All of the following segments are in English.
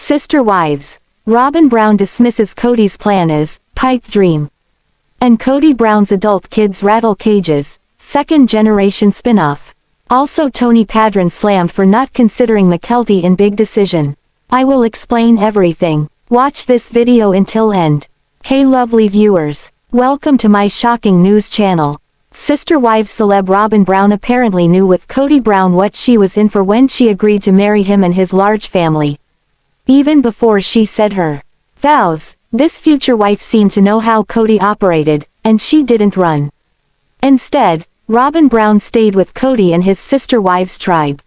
Sister Wives. Robyn Brown dismisses Kody's plan as pipe dream. And Kody Brown's adult kids rattle cages. Second generation spin-off. Also Tony Padron slammed for not considering Mykelti in big decision. I will explain everything. Watch this video until end. Hey lovely viewers. Welcome to my shocking news channel. Sister Wives celeb Robyn Brown apparently knew with Kody Brown what she was in for when she agreed to marry him and his large family. Even before she said her vows, this future wife seemed to know how Kody operated, and she didn't run. Instead, Robyn Brown stayed with Kody and his Sister Wives tribe.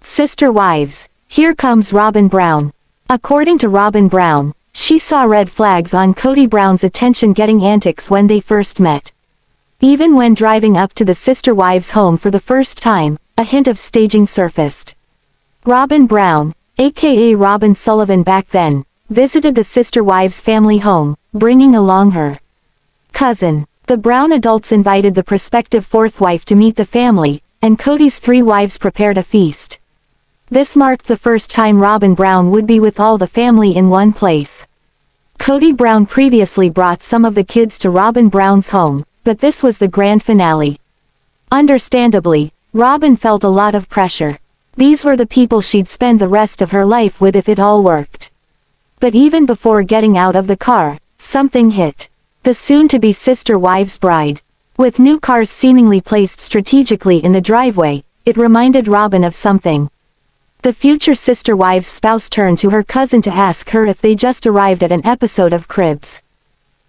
Sister Wives. Here comes Robyn Brown. According to Robyn Brown, she saw red flags on Kody Brown's attention-getting antics when they first met. Even when driving up to the Sister Wives' home for the first time, a hint of staging surfaced. Robyn Brown, aka Robyn Sullivan back then, visited the Sister Wives' family home, bringing along her cousin. The Brown adults invited the prospective fourth wife to meet the family, and Kody's 3 wives prepared a feast. This marked the first time Robyn Brown would be with all the family in one place. Kody Brown previously brought some of the kids to Robyn Brown's home, but this was the grand finale. Understandably, Robyn felt a lot of pressure. These were the people she'd spend the rest of her life with if it all worked. But even before getting out of the car, something hit. The soon-to-be Sister Wives' bride. With new cars seemingly placed strategically in the driveway, it reminded Robyn of something. The future Sister Wives' spouse turned to her cousin to ask her if they just arrived at an episode of Cribs.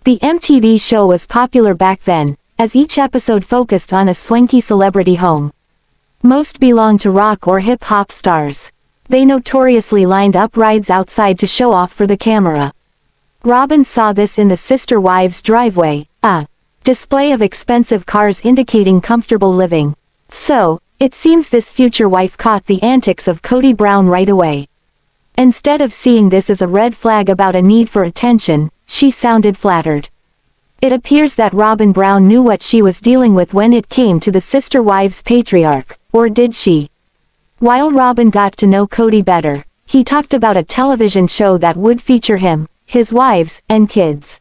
The MTV show was popular back then, as each episode focused on a swanky celebrity home. Most belonged to rock or hip-hop stars. They notoriously lined up rides outside to show off for the camera. Robyn saw this in the Sister Wives' driveway, a display of expensive cars indicating comfortable living. So, it seems this future wife caught the antics of Kody Brown right away. Instead of seeing this as a red flag about a need for attention, she sounded flattered. It appears that Robyn Brown knew what she was dealing with when it came to the Sister Wives patriarch, or did she? While Robyn got to know Kody better, he talked about a television show that would feature him, his wives, and kids.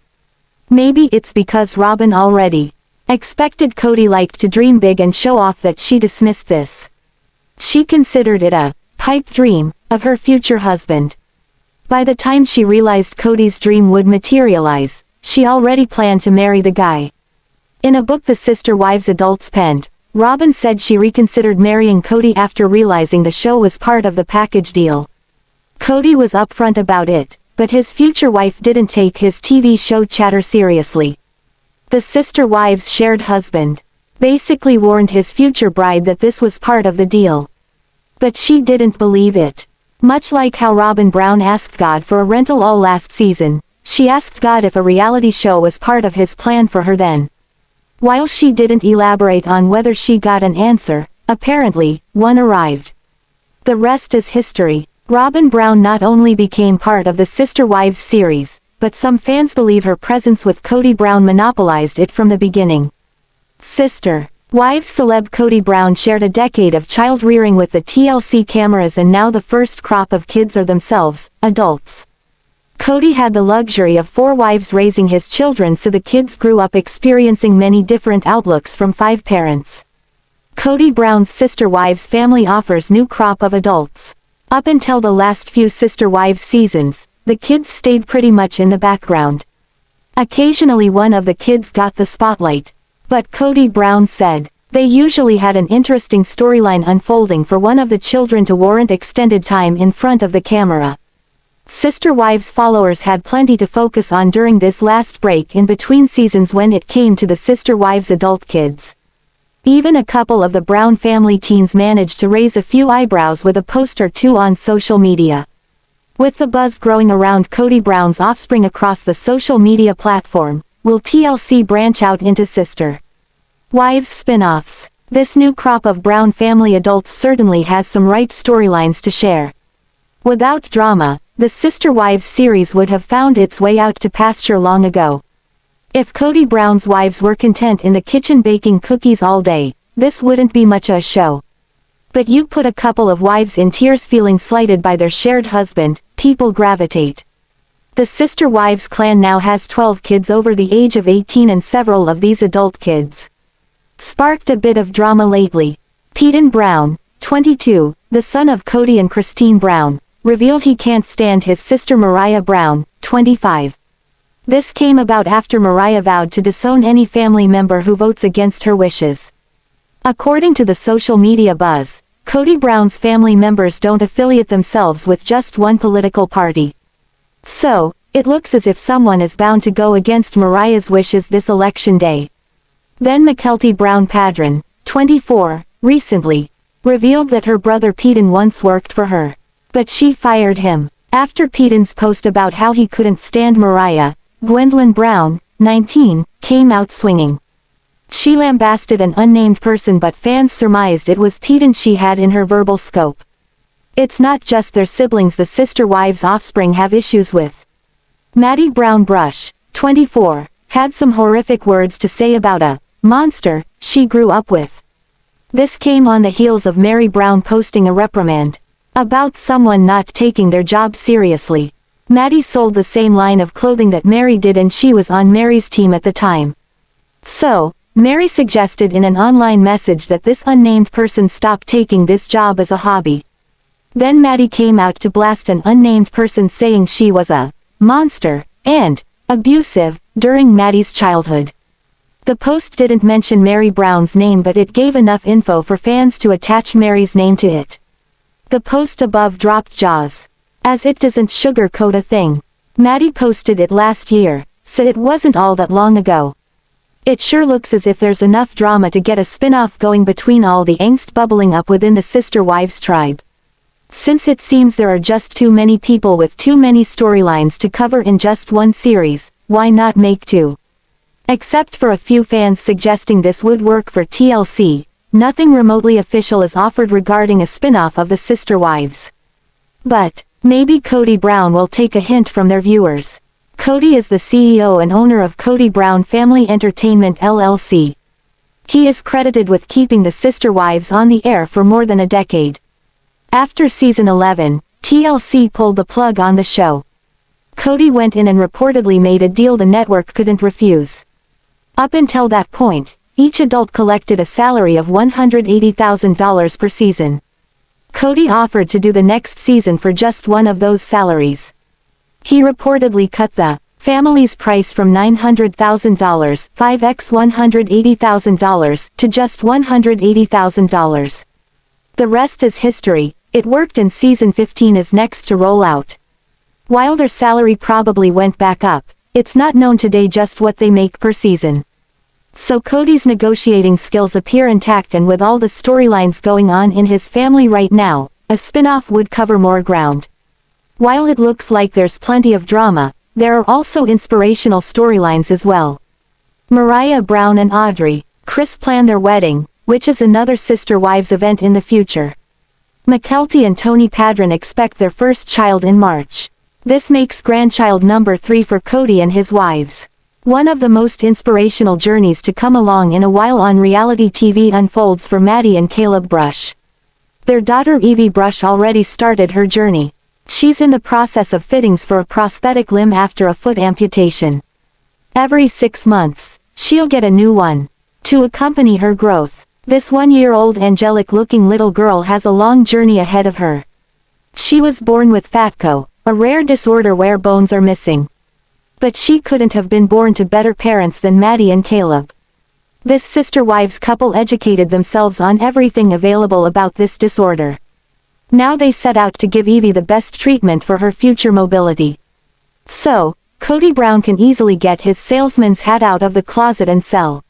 Maybe it's because Robyn already expected Kody liked to dream big and show off that she dismissed this. She considered it a pipe dream of her future husband. By the time she realized Kody's dream would materialize, she already planned to marry the guy. In a book the Sister Wives adults penned, Robyn said she reconsidered marrying Kody after realizing the show was part of the package deal. Kody was upfront about it, but his future wife didn't take his TV show chatter seriously. The Sister Wives' shared husband basically warned his future bride that this was part of the deal. But she didn't believe it. Much like how Robyn Brown asked God for a rental all last season, she asked God if a reality show was part of his plan for her then. While she didn't elaborate on whether she got an answer, apparently, one arrived. The rest is history. Robyn Brown not only became part of the Sister Wives series, but some fans believe her presence with Kody Brown monopolized it from the beginning. Sister Wives celeb Kody Brown shared a decade of child-rearing with the TLC cameras, and now the first crop of kids are themselves adults. Kody had the luxury of 4 wives raising his children, so the kids grew up experiencing many different outlooks from 5 parents. Kody Brown's Sister Wives family offers new crop of adults. Up until the last few Sister Wives seasons, the kids stayed pretty much in the background. Occasionally one of the kids got the spotlight. But Kody Brown said, they usually had an interesting storyline unfolding for one of the children to warrant extended time in front of the camera. Sister Wives followers had plenty to focus on during this last break in between seasons when it came to the Sister Wives adult kids. Even a couple of the Brown family teens managed to raise a few eyebrows with a post or two on social media. With the buzz growing around Kody Brown's offspring across the social media platform, will TLC branch out into Sister Wives spin-offs? This new crop of Brown family adults certainly has some ripe storylines to share. Without drama, the Sister Wives series would have found its way out to pasture long ago. If Kody Brown's wives were content in the kitchen baking cookies all day, this wouldn't be much a show. But you put a couple of wives in tears feeling slighted by their shared husband, people gravitate. The Sister Wives clan now has 12 kids over the age of 18 and several of these adult kids sparked a bit of drama lately. Peyton Brown, 22, the son of Kody and Christine Brown, revealed he can't stand his sister Mariah Brown, 25. This came about after Mariah vowed to disown any family member who votes against her wishes. According to the social media buzz, Kody Brown's family members don't affiliate themselves with just one political party. So, it looks as if someone is bound to go against Mariah's wishes this election day. Then Mykelti Brown Padron, 24, recently revealed that her brother Peyton once worked for her. But she fired him. After Peyton's post about how he couldn't stand Mariah, Gwendlyn Brown, 19, came out swinging. She lambasted an unnamed person, but fans surmised it was Peyton she had in her verbal scope. It's not just their siblings the sister wives' offspring have issues with. Maddie Brown Brush, 24, had some horrific words to say about a monster she grew up with. This came on the heels of Meri Brown posting a reprimand about someone not taking their job seriously. Maddie sold the same line of clothing that Meri did, and she was on Meri's team at the time. So, Meri suggested in an online message that this unnamed person stop taking this job as a hobby. Then Maddie came out to blast an unnamed person, saying she was a monster and abusive during Maddie's childhood. The post didn't mention Meri Brown's name, but it gave enough info for fans to attach Meri's name to it. The post above dropped jaws, as it doesn't sugarcoat a thing. Maddie posted it last year, so it wasn't all that long ago. It sure looks as if there's enough drama to get a spin-off going between all the angst bubbling up within the Sister Wives tribe. Since it seems there are just too many people with too many storylines to cover in just one series, why not make two? Except for a few fans suggesting this would work for TLC, nothing remotely official is offered regarding a spin-off of the Sister Wives. But maybe Kody Brown will take a hint from their viewers. Kody is the CEO and owner of Kody Brown Family Entertainment LLC. He is credited with keeping the Sister Wives on the air for more than a decade. After season 11, TLC pulled the plug on the show. Kody went in and reportedly made a deal the network couldn't refuse. Up until that point, each adult collected a salary of $180,000 per season. Kody offered to do the next season for just one of those salaries. He reportedly cut the family's price from $900,000, 5x $180,000, to just $180,000. The rest is history. It worked, and season 15 is next to roll out. While their salary probably went back up, it's not known today just what they make per season. So Kody's negotiating skills appear intact, and with all the storylines going on in his family right now, a spin-off would cover more ground. While it looks like there's plenty of drama, there are also inspirational storylines as well. Mariah Brown and Audrey, Chris plan their wedding, which is another Sister Wives event in the future. Mykelti and Tony Padron expect their first child in March. This makes grandchild number 3 for Kody and his wives. One of the most inspirational journeys to come along in a while on reality TV unfolds for Maddie and Caleb Brush. Their daughter Evie Brush already started her journey. She's in the process of fittings for a prosthetic limb after a foot amputation. Every 6 months, she'll get a new one. To accompany her growth, this 1-year-old angelic-looking little girl has a long journey ahead of her. She was born with fatco, a rare disorder where bones are missing. But she couldn't have been born to better parents than Maddie and Caleb. This Sister Wives couple educated themselves on everything available about this disorder. Now they set out to give Evie the best treatment for her future mobility. So, Kody Brown can easily get his salesman's hat out of the closet and sell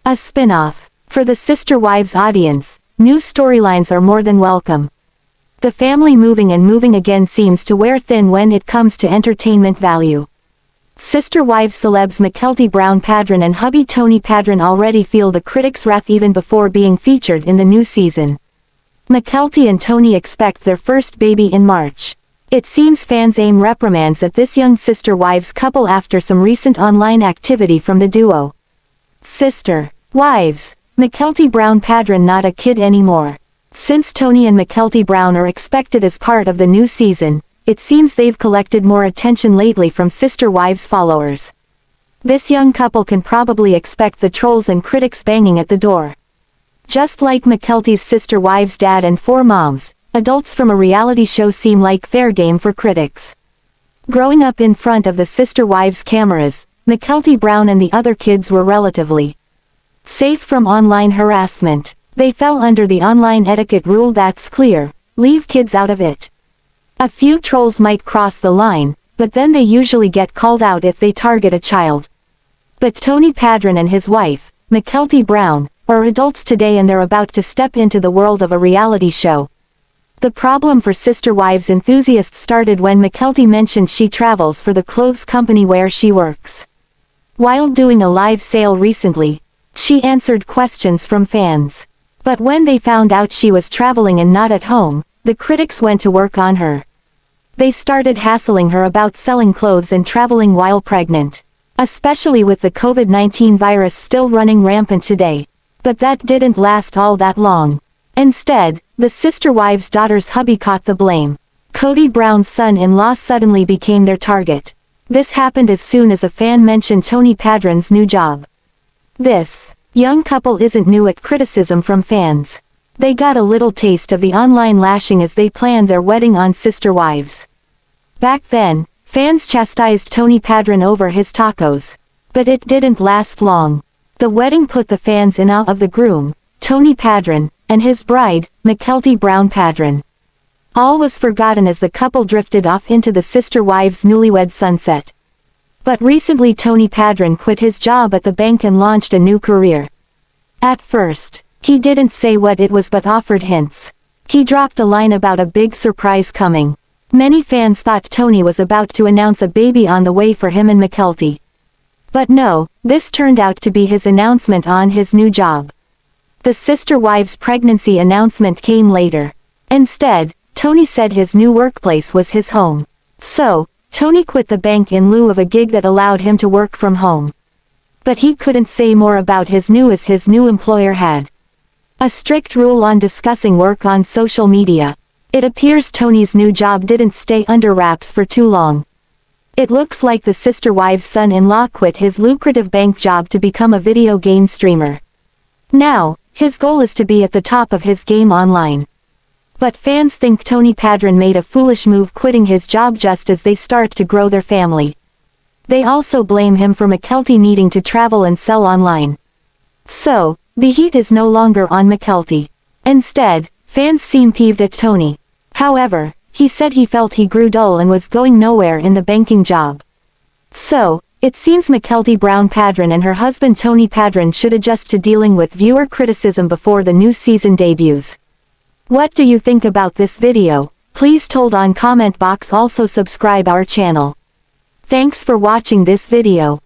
a spin-off. For the Sister Wives audience, new storylines are more than welcome. The family moving again seems to wear thin when it comes to entertainment value. Sister Wives celebs Mykelti Brown Padron and hubby Tony Padron already feel the critics' wrath even before being featured in the new season. Mykelti and Tony expect their first baby in March. It seems fans aim reprimands at this young Sister Wives couple after some recent online activity from the duo. Sister Wives, Mykelti Brown Padron not a kid anymore. Since Tony and Mykelti Brown are expected as part of the new season, it seems they've collected more attention lately from Sister Wives followers. This young couple can probably expect the trolls and critics banging at the door. Just like Mykelti's Sister Wives dad and 4 moms, adults from a reality show seem like fair game for critics. Growing up in front of the Sister Wives cameras, Mykelti Brown and the other kids were relatively safe from online harassment. They fell under the online etiquette rule that's clear: leave kids out of it. A few trolls might cross the line, but then they usually get called out if they target a child. But Tony Padron and his wife, Mykelti Brown, are adults today and they're about to step into the world of a reality show. The problem for Sister Wives enthusiasts started when Mykelti mentioned she travels for the clothes company where she works. While doing a live sale recently, she answered questions from fans. But when they found out she was traveling and not at home, the critics went to work on her. They started hassling her about selling clothes and traveling while pregnant. Especially with the COVID-19 virus still running rampant today. But that didn't last all that long. Instead, the Sister Wives' daughter's hubby caught the blame. Kody Brown's son-in-law suddenly became their target. This happened as soon as a fan mentioned Tony Padron's new job. This young couple isn't new at criticism from fans. They got a little taste of the online lashing as they planned their wedding on Sister Wives. Back then, fans chastised Tony Padron over his tacos. But it didn't last long. The wedding put the fans in awe of the groom, Tony Padron, and his bride, Mykelti Brown Padron. All was forgotten as the couple drifted off into the Sister Wives' newlywed sunset. But recently Tony Padron quit his job at the bank and launched a new career. At first, he didn't say what it was but offered hints. He dropped a line about a big surprise coming. Many fans thought Tony was about to announce a baby on the way for him and Mykelti. But no, this turned out to be his announcement on his new job. The Sister Wives' pregnancy announcement came later. Instead, Tony said his new workplace was his home. So, Tony quit the bank in lieu of a gig that allowed him to work from home. But he couldn't say more about his new employer had a strict rule on discussing work on social media. It appears Tony's new job didn't stay under wraps for too long. It looks like the Sister Wives' son-in-law quit his lucrative bank job to become a video game streamer. Now, his goal is to be at the top of his game online. But fans think Tony Padron made a foolish move quitting his job just as they start to grow their family. They also blame him for Mykelti needing to travel and sell online. So, the heat is no longer on Mykelti. Instead, fans seem peeved at Tony. However, he said he felt he grew dull and was going nowhere in the banking job. So, it seems Mykelti Brown Padron and her husband Tony Padron should adjust to dealing with viewer criticism before the new season debuts. What do you think about this video? Please told on comment box. Also subscribe our channel. Thanks for watching this video.